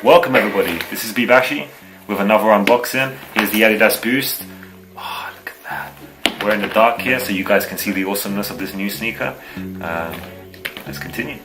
Welcome everybody, this is BBASHI with another unboxing. Here's the Adidas Boost. Oh, look at that. We're in the dark here so you guys can see the awesomeness of this new sneaker. Let's continue.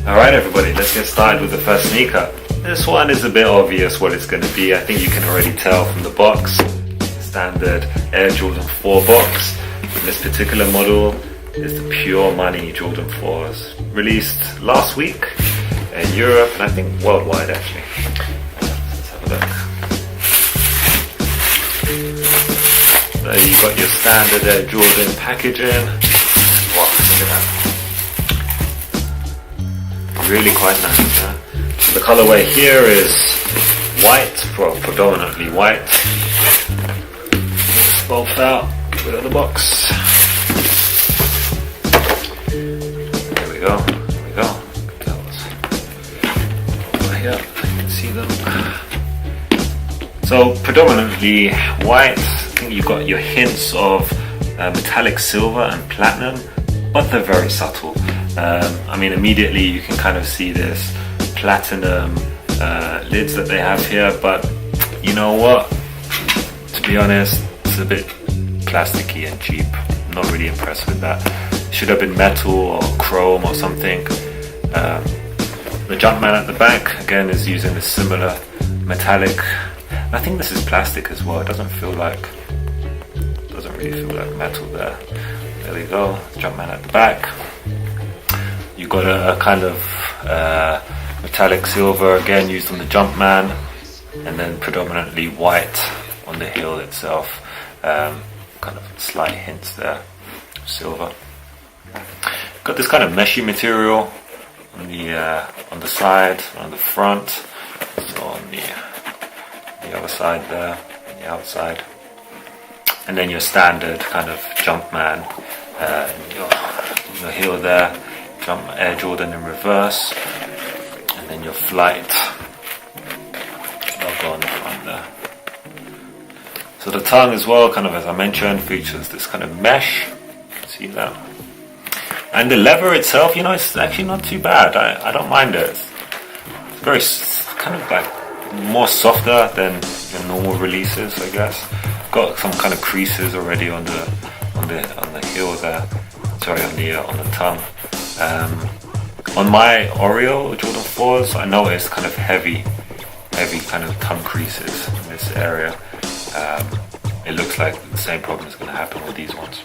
Alright everybody, let's get started with the first sneaker. This one is a bit obvious what it's going to be. I think you can already tell from the box. Standard Air Jordan 4 box. This particular model is the Pure Money Jordan 4s. Released last week in Europe and I think worldwide actually. Let's have a look. So you've got your standard Air Jordan packaging. Wow, look at that. Really quite nice. Huh? The colorway here is white, predominantly white. Both out, get rid of the box. There we go, there we go. Right here, I can see them. So predominantly white. I think you've got your hints of metallic silver and platinum, but they're very subtle. I mean, immediately you can kind of see this platinum lids that they have here, but you know what? To be honest, it's a bit plasticky and cheap. I'm not really impressed with that. It should have been metal or chrome or something. The Jumpman at the back, again, is using a similar metallic. I think this is plastic as well. It doesn't really feel like metal there. There we go, Jumpman at the back. You've got a kind of metallic silver again used on the Jumpman, and then predominantly white on the heel itself. Kind of slight hints there of silver. Got this kind of meshy material on the side, on the front, so on the other side there, on the outside, and then your standard kind of Jumpman, your heel there. Air Jordan in reverse, and then your Flight logo on the front there. So the tongue as well, kind of as I mentioned, features this kind of mesh. See that? And the leather itself, you know, it's actually not too bad. I don't mind it. It's very kind of like more softer than your normal releases, I guess. Got some kind of creases already on the heel there. Sorry, on the tongue. On my Oreo Jordan 4s, I noticed kind of heavy kind of tongue creases in this area. It looks like the same problem is going to happen with these ones.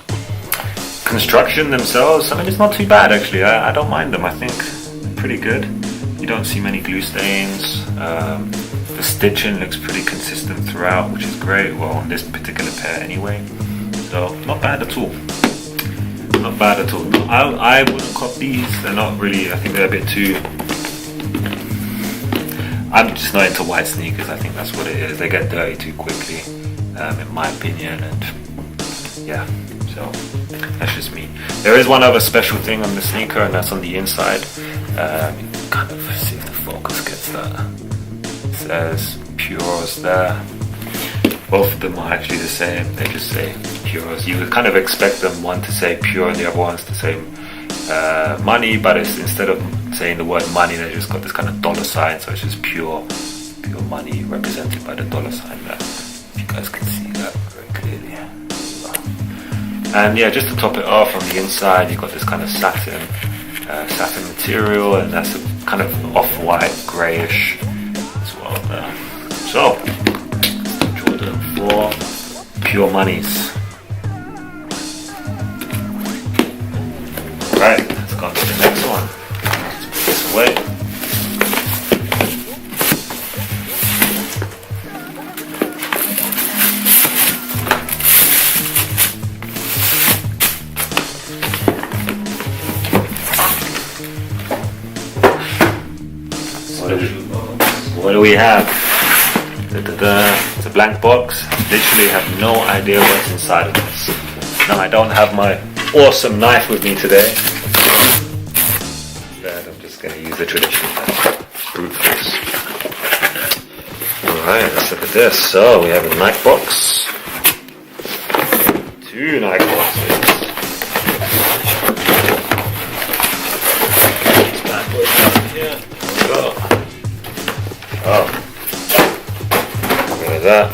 Construction themselves, I mean, it's not too bad actually. I don't mind them. I think they're pretty good. You don't see many glue stains. The stitching looks pretty consistent throughout, which is great. Well, on this particular pair anyway. So not bad at all. Not bad at all. I wouldn't cop these. They're not really, I think they're a bit too... I'm just not into white sneakers. I think that's what it is. They get dirty too quickly, in my opinion, and yeah, so that's just me. There is one other special thing on the sneaker, and that's on the inside. Kind of see if the focus gets that. It says Pures there. Both of them are actually the same. They just say Pures. You would kind of expect them one to say pure and the other ones to say money, but it's instead of saying the word money, they just got this kind of dollar sign, so it's just pure money represented by the dollar sign there. You guys can see that very clearly. And yeah, just to top it off, on the inside you've got this kind of satin material, and that's a kind of off-white greyish as well there. So Jordan 4 Pure Monies. Right, let's go on to the next one. Let's put this away. What do we have? It's a blank box. Literally have no idea what's inside of this. Now I don't have my awesome knife with me today. And I'm just going to use the traditional brute force. Alright, let's look at this. So we have a Nike box. 2 Nike boxes. Here we go. Oh, look at that.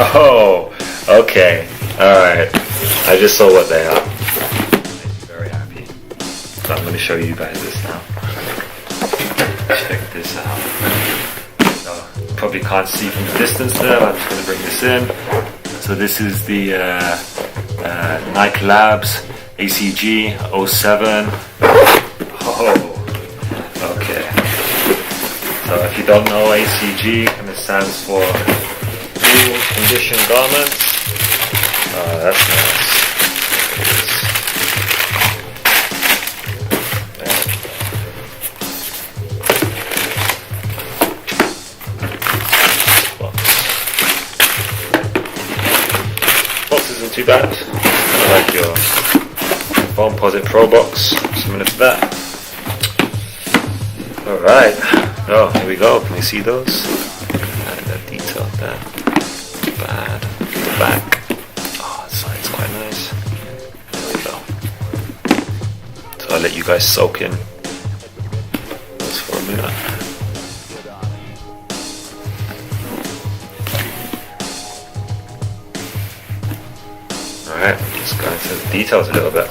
Oh, okay. Alright. I just saw what they are. I'm very happy. So I'm going to show you guys this now. Check this out. So, probably can't see from the distance there, but I'm just going to bring this in. So this is the NikeLabs ACG 07. Oh, okay. So if you don't know ACG, and it stands for Cool Condition Garments. Oh, that's nice. Box isn't too bad. Kind of like your Foamposite Pro box, similar to that. Alright, oh, here we go. Can we see those? And that detail there. Bad. The back. Oh, the side's quite nice. There we go. So I'll let you guys soak in just for a minute. Alright, let's go into the details a little bit.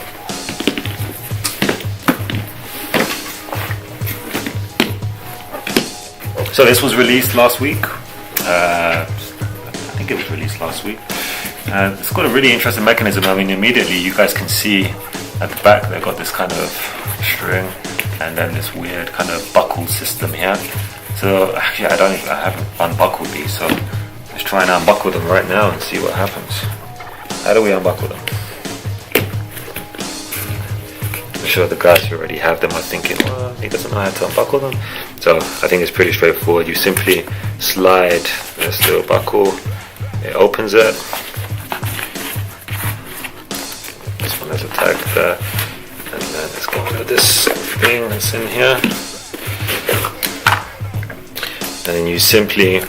So this was released last week. I think it was released last week. It's got a really interesting mechanism. I mean, immediately you guys can see at the back they've got this kind of string and then this weird kind of buckle system here. So actually I haven't unbuckled these, so let's try and unbuckle them right now and see what happens. How do we unbuckle them? I'm sure the guys who already have them are thinking, well, he doesn't know how to unbuckle them. So I think it's pretty straightforward. You simply slide this little buckle, it opens it. This one has a tag there, and then let's get rid of this thing that's in here. And then you simply,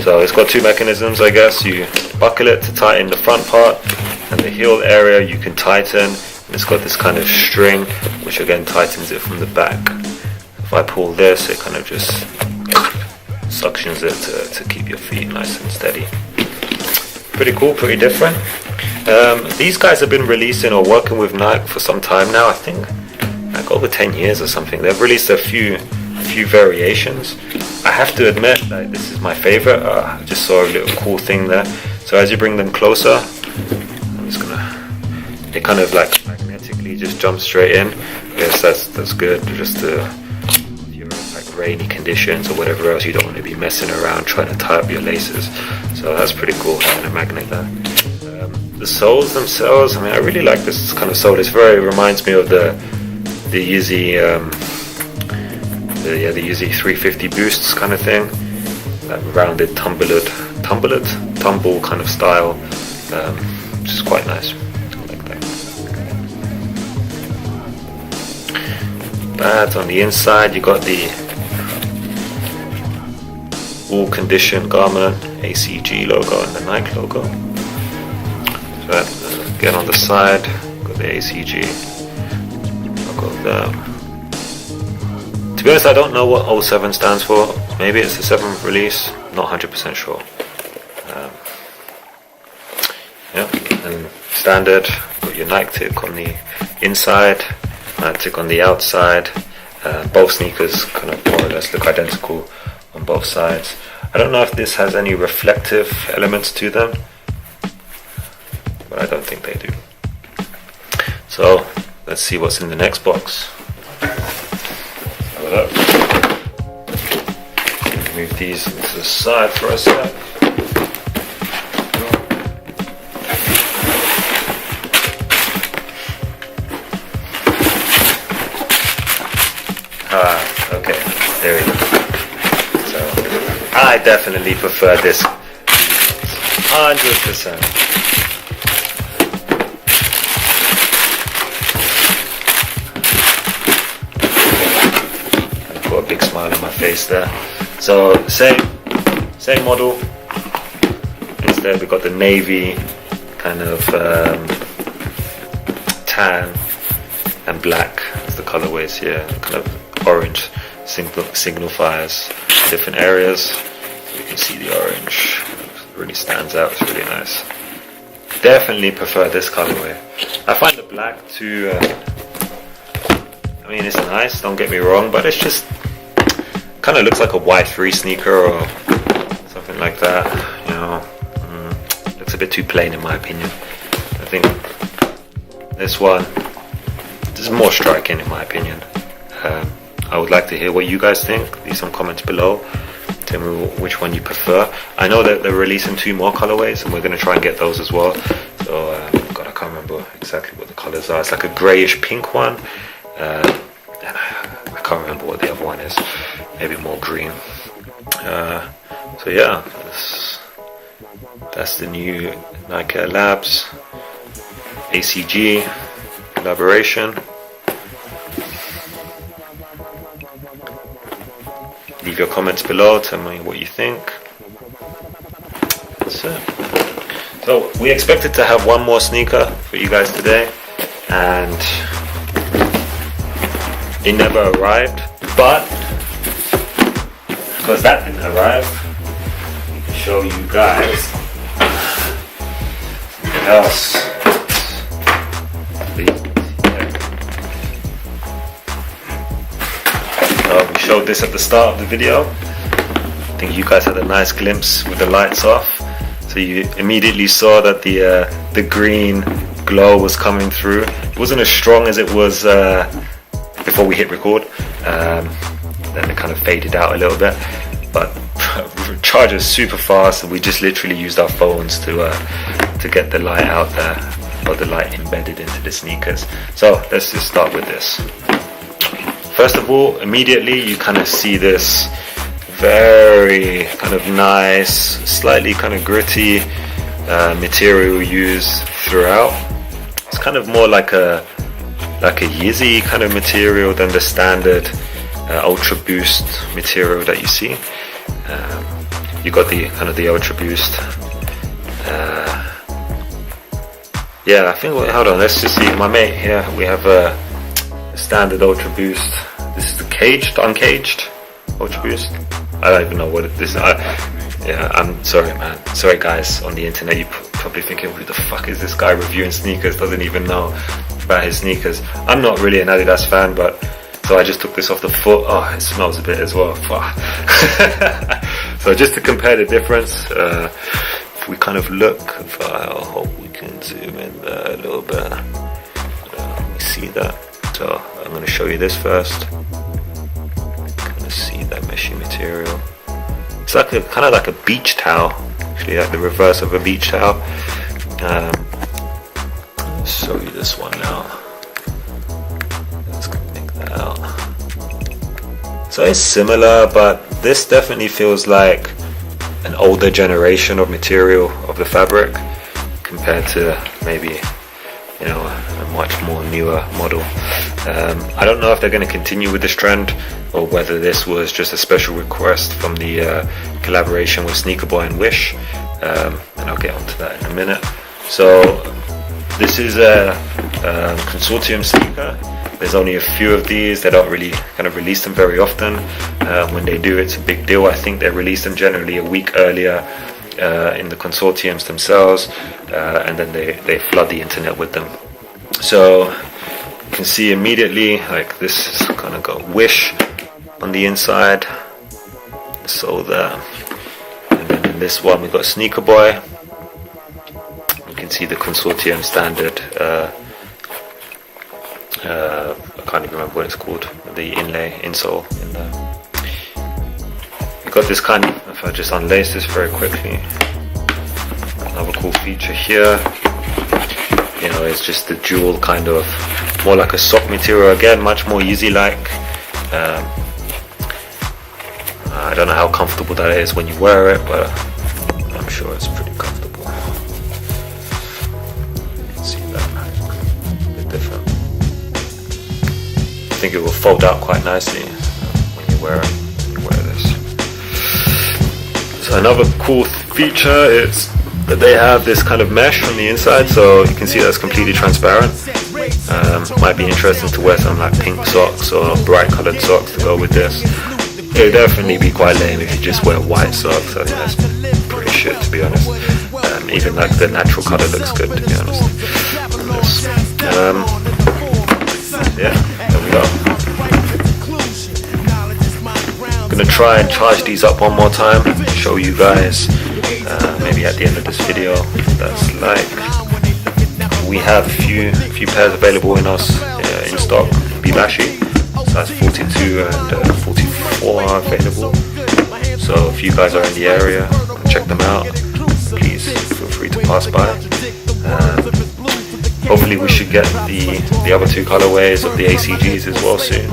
so it's got 2 mechanisms, I guess. You buckle it to tighten the front part, and the heel area you can tighten. It's got this kind of string which again tightens it from the back. If I pull this, it kind of just suctions it to keep your feet nice and steady. Pretty cool, pretty different. These guys have been releasing or working with Nike for some time now. I think like over 10 years or something. They've released a few variations. I have to admit that this is my favorite. I just saw a little cool thing there. So as you bring them closer, I'm just gonna, it kind of like magnetically just jump straight in. I guess that's good, just to, if you're in like rainy conditions or whatever else, you don't want to be messing around trying to tie up your laces. So that's pretty cool having a magnet there. The soles themselves, I mean, I really like this kind of sole. It reminds me of the Yeezy the Yeezy 350 Boosts kind of thing, that rounded tumble kind of style, which is quite nice. Pads on the inside, you got the All Condition Garment ACG logo and the Nike logo. So again on the side, got the ACG logo there. To be honest, I don't know what 07 stands for. Maybe it's the 7th release, not 100% sure. Yeah, and standard, got your Nike tick on the inside, tick on the outside. Both sneakers kind of more or less look identical on both sides. I don't know if this has any reflective elements to them, but I don't think they do. So let's see what's in the next box. Have a look. Move these to the side for a sec. Okay, there we go. So, I definitely prefer this 100%. got a big smile on my face there. So same model. Instead we got the navy kind of tan and black as the colorways here, kind of orange signifies different areas. So you can see the orange, it really stands out, it's really nice. Definitely prefer this colorway. I find the black too, I mean it's nice, don't get me wrong, but it's just kind of looks like a white free sneaker or something like that, you know. Looks a bit too plain in my opinion. I think this one is more striking in my opinion. I would like to hear what you guys think. Leave some comments below. Tell me which one you prefer. I know that they're releasing 2 more colorways and we're going to try and get those as well. So, God, I can't remember exactly what the colors are. It's like a greyish pink one. And I can't remember what the other one is. Maybe more green. So yeah, that's the new NikeLabs ACG collaboration. Leave your comments below, tell me what you think. That's it. So we expected to have one more sneaker for you guys today, and it never arrived, but because that didn't arrive, we can show you guys what else. We showed this at the start of the video. I think you guys had a nice glimpse with the lights off, so you immediately saw that the green glow was coming through. It wasn't as strong as it was before we hit record. Then it kind of faded out a little bit, but charges super fast, and we just literally used our phones to get the light out there, or the light embedded into the sneakers. So let's just start with this. First of all, immediately you kind of see this very kind of nice, slightly kind of gritty material used throughout. It's kind of more like a Yeezy kind of material than the standard Ultra Boost material that you see. You got the kind of the Ultra Boost. Yeah, I think. Hold on, let's just see. My mate here, we have a standard Ultra Boost. This is the caged, uncaged Ultra Boost. I don't even know what this is. Yeah, I'm sorry, man. Sorry, guys on the internet. You're probably thinking, who the fuck is this guy reviewing sneakers? Doesn't even know about his sneakers. I'm not really an Adidas fan, but so I just took this off the foot. Oh, it smells a bit as well. So just to compare the difference, if we kind of look, I hope we can zoom in there a little bit. Let me see that. So I'm going to show you this first. Kind of see that meshy material. It's like kind of like a beach towel, actually, like the reverse of a beach towel. I'll show you this one now. Let's make that out. So it's similar, but this definitely feels like an older generation of material of the fabric compared to maybe, you know, a much more newer model. I don't know if they're going to continue with this trend or whether this was just a special request from the collaboration with Sneakerboy and Wish, and I'll get onto that in a minute. So this is a Consortium sneaker. There's only a few of these. They don't really kind of release them very often. When they do, it's a big deal. I think they release them generally a week earlier in the consortiums themselves, and then they flood the internet with them. So you can see immediately, like, this is kind of got Wish on the inside, so there. And then in this one we got Sneakerboy. You can see the Consortium standard. I can't even remember what it's called. The insole in there. You got this kind of. If I just unlace this very quickly, another cool feature here. You know, it's just the dual kind of, more like a sock material again, much more Yeezy-like. I don't know how comfortable that is when you wear it, but I'm sure it's pretty comfortable. You can see that, a bit different. I think it will fold out quite nicely when you wear this. So another cool feature is that they have this kind of mesh on the inside, so you can see that's completely transparent. Might be interesting to wear some like pink socks or bright coloured socks to go with this. It would definitely be quite lame if you just wear white socks. I think that's pretty shit, to be honest. Even like the natural colour looks good, to be honest. Yeah, there we go. I'm gonna try and charge these up one more time, show you guys maybe at the end of this video what that's like. We have a few pairs available in us in stock. BBASHI, size 42 and 44 are available. So if you guys are in the area, check them out. Please feel free to pass by. Hopefully we should get the other two colorways of the ACGs as well soon.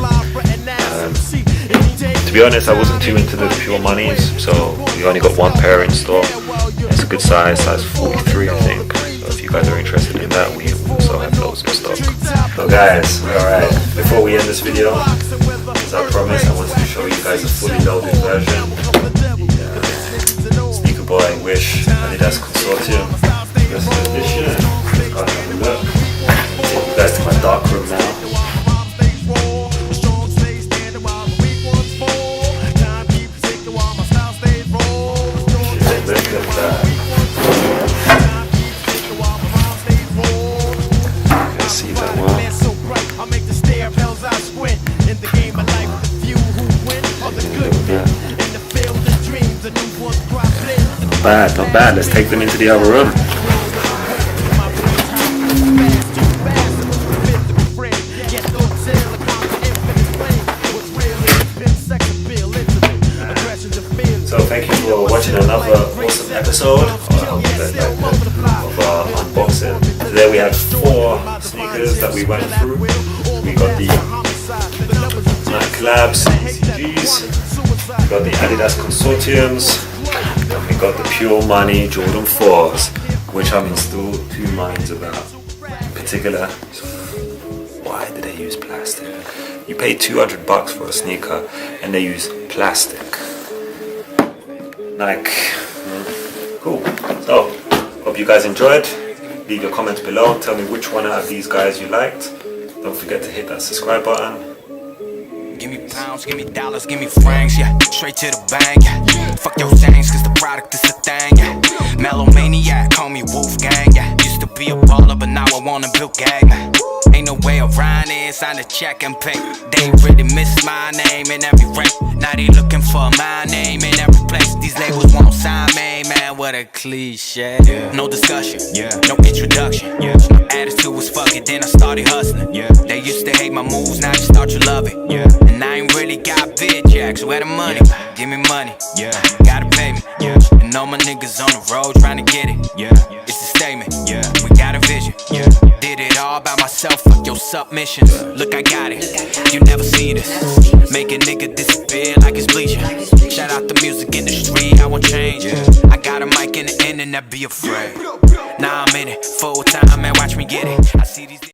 To be honest, I wasn't too into the pure moneys, so we only got one pair in stock. It's a good size 43 I think. So if you guys are interested in that, we also have those in stock. So guys, alright, before we end this video, as I promised, I wanted to show you guys a fully loaded version. Sneakerboy Wish Adidas Consortium Christmas edition. Go and have a look. Take you guys to my dark room now. Look at that. You can see that well. Not bad. Let's take them into the other room. So thank you for watching another awesome episode of our unboxing. Today we had 4 sneakers that we went through. We got the NikeLabs ACG'S, we got the Adidas Consortiums, and we got the Pure Money Jordan 4s, which I'm in still 2 minds about. In particular, why do they use plastic? You pay $200 for a sneaker and they use plastic. Nike. Cool. So, hope you guys enjoyed. Leave your comments below. Tell me which one out of these guys you liked. Don't forget to hit that subscribe button. Give me pounds, give me dollars, give me francs, yeah. Straight to the bank, yeah. Fuck your things, cause the product is a thing, yeah. Mellow maniac, call me Wolfgang, yeah. Used to be a baller, but now I wanna build gang, man. Ain't no way around it, sign a check and pay. They really miss my name in every rank. Now they looking for my name in every place. These labels won't sign me, man, what a cliche. No discussion, no introduction. My attitude was fuck it, then I started hustling. They used to hate my moves, now you start to love it. And I ain't really got vid jacks, where the money? Give me money, gotta pay me. And all my niggas on the road trying to get it. It's a statement, we got a vision. Did it all by myself, fuck your submissions. Look, I got it, you never seen this. Make a nigga disappear like it's bleaching. Shout out the music industry, I won't change. I got a mic in the end and I be afraid. Now I'm in it, full time, man, watch me get it. I see these